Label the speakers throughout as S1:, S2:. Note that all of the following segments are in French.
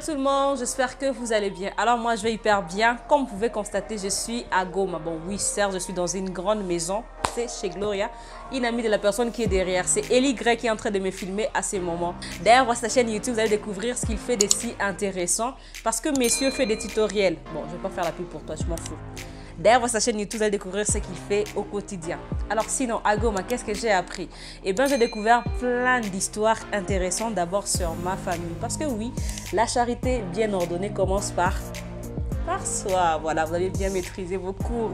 S1: Tout le monde, j'espère que vous allez bien. Alors moi je vais hyper bien. Comme vous pouvez constater, je suis à Goma. Bon oui, certes, je suis dans une grande maison. C'est chez Gloria, une amie de la personne qui est derrière. C'est Ellie Gray qui est en train de me filmer à ce moment. D'ailleurs, sur sa chaîne YouTube, vous allez découvrir ce qu'il fait de si intéressant. Parce que messieurs fait des tutoriels. Bon, je vais pas faire la pub pour toi, je m'en fous. D'ailleurs, sur sa chaîne YouTube, vous allez découvrir ce qu'il fait au quotidien. Alors sinon, à Goma, qu'est-ce que j'ai appris? Eh bien, j'ai découvert plein d'histoires intéressantes d'abord sur ma famille. Parce que oui, la charité bien ordonnée commence par soi. Voilà, vous allez bien maîtriser vos cours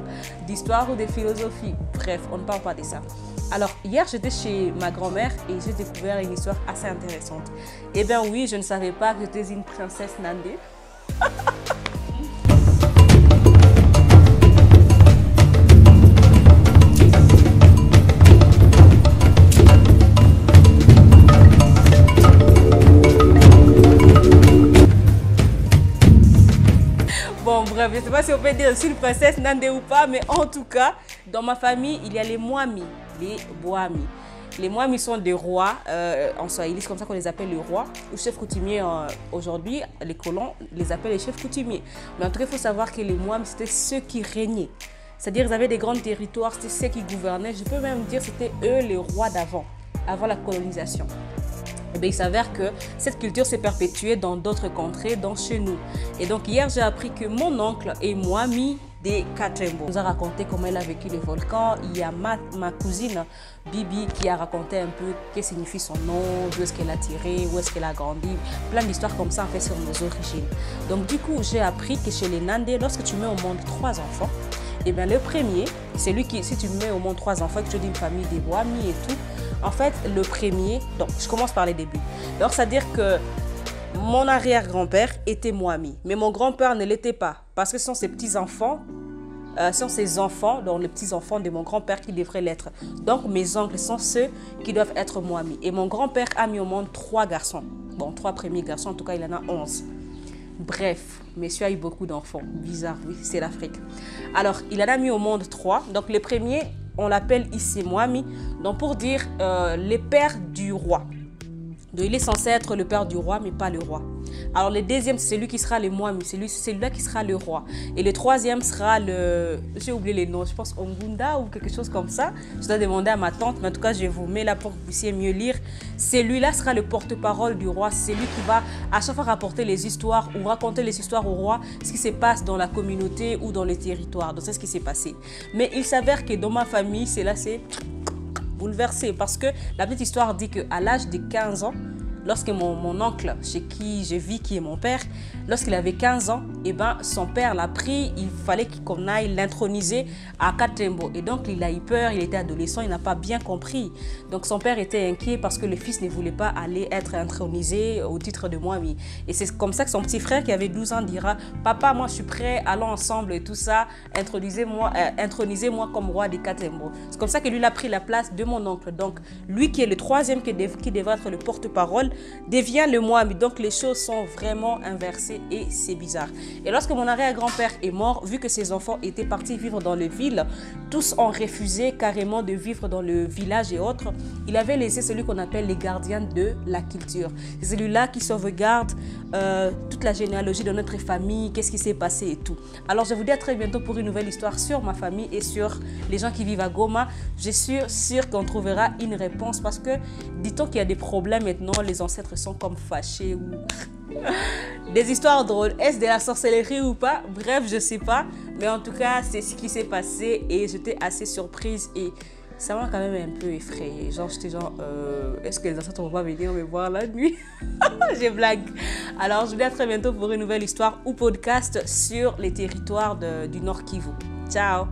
S1: d'histoire ou de philosophie. Bref, on ne parle pas de ça. Alors, hier, j'étais chez ma grand-mère et j'ai découvert une histoire assez intéressante. Eh bien oui, je ne savais pas que j'étais une princesse Nandé. Bon, bref, je ne sais pas si on peut dire que je suis une princesse Nandé ou pas, mais en tout cas, dans ma famille, il y a les Mwami, les Boami. Les Mwami sont des rois, en swahili, c'est comme ça qu'on les appelle les rois, ou chefs coutumiers aujourd'hui, les colons les appellent les chefs coutumiers. Mais en tout cas, il faut savoir que les Mwami, c'était ceux qui régnaient. C'est-à-dire qu'ils avaient des grands territoires, c'était ceux qui gouvernaient. Je peux même dire que c'était eux les rois d'avant, avant la colonisation. Eh bien, il s'avère que cette culture s'est perpétuée dans d'autres contrées, dont chez nous. Et donc hier, j'ai appris que mon oncle est Mwami des Katembo. Il nous a raconté comment elle a vécu les volcans. Il y a ma cousine Bibi qui a raconté un peu ce que signifie son nom, d'où est-ce qu'elle a tiré, où est-ce qu'elle a grandi. Plein d'histoires comme ça en fait sur nos origines. Donc du coup, j'ai appris que chez les Nandé, lorsque tu mets au monde 3 enfants, et bien le premier, c'est lui qui, si tu mets au monde 3 enfants, que tu dis une famille des Boami et tout, en fait, le premier, donc je commence par les débuts. Donc, c'est-à-dire que mon arrière-grand-père était Mwami, mais mon grand-père ne l'était pas, parce que ce sont ses petits-enfants, donc les petits-enfants de mon grand-père qui devraient l'être. Donc, mes oncles sont ceux qui doivent être Mwami. Et mon grand-père a mis au monde 3 garçons. Bon, 3 premiers garçons, en tout cas, il en a 11. Bref, monsieur a eu beaucoup d'enfants. Bizarre, oui, c'est l'Afrique. Alors, il en a mis au monde 3. Donc, les premiers, on l'appelle ici Mwami, donc pour dire les pères du roi. Donc il est censé être le père du roi, mais pas le roi. Alors le deuxième, c'est celui qui sera le Mwami, c'est celui-là qui sera le roi. Et le troisième sera le... J'ai oublié les noms, je pense Ongunda ou quelque chose comme ça. Je dois demander à ma tante, mais en tout cas, je vous mets là pour que vous puissiez mieux lire. Celui-là sera le porte-parole du roi. C'est lui qui va à chaque fois rapporter les histoires ou raconter les histoires au roi, ce qui se passe dans la communauté ou dans les territoires. Donc c'est ce qui s'est passé. Mais il s'avère que dans ma famille, c'est bouleversé parce que la petite histoire dit qu'à l'âge de 15 ans, lorsque mon oncle, chez qui je vis, qui est mon père, lorsqu'il avait 15 ans, eh ben, son père l'a pris, il fallait qu'on aille l'introniser à Katembo. Et donc, il a eu peur, il était adolescent, il n'a pas bien compris. Donc, son père était inquiet parce que le fils ne voulait pas aller être intronisé au titre de Mwami. Et c'est comme ça que son petit frère, qui avait 12 ans, dira « Papa, moi, je suis prêt, allons ensemble et tout ça, intronisez-moi comme roi de Katembo. » C'est comme ça que lui, il a pris la place de mon oncle. Donc, lui qui est le troisième, qui devrait être le porte-parole, devient le Mwami. Donc les choses sont vraiment inversées et c'est bizarre. Et lorsque mon arrière-grand-père est mort, vu que ses enfants étaient partis vivre dans les villes, tous ont refusé carrément de vivre dans le village et autres. Il avait laissé celui qu'on appelle les gardiens de la culture. C'est celui-là qui sauvegarde toute la généalogie de notre famille, qu'est-ce qui s'est passé et tout. Alors je vous dis à très bientôt pour une nouvelle histoire sur ma famille et sur les gens qui vivent à Goma. Je suis sûre qu'on trouvera une réponse parce que dit-on qu'il y a des problèmes maintenant, les ancêtres sont comme fâchés ou des histoires drôles. Est-ce de la sorcellerie ou pas? Bref, je sais pas. Mais en tout cas, c'est ce qui s'est passé et j'étais assez surprise et ça m'a quand même un peu effrayée. Genre, j'étais genre, est-ce que les ancêtres vont pas venir me voir la nuit? J'ai blague. Alors, je vous dis à très bientôt pour une nouvelle histoire ou podcast sur les territoires du Nord Kivu. Ciao!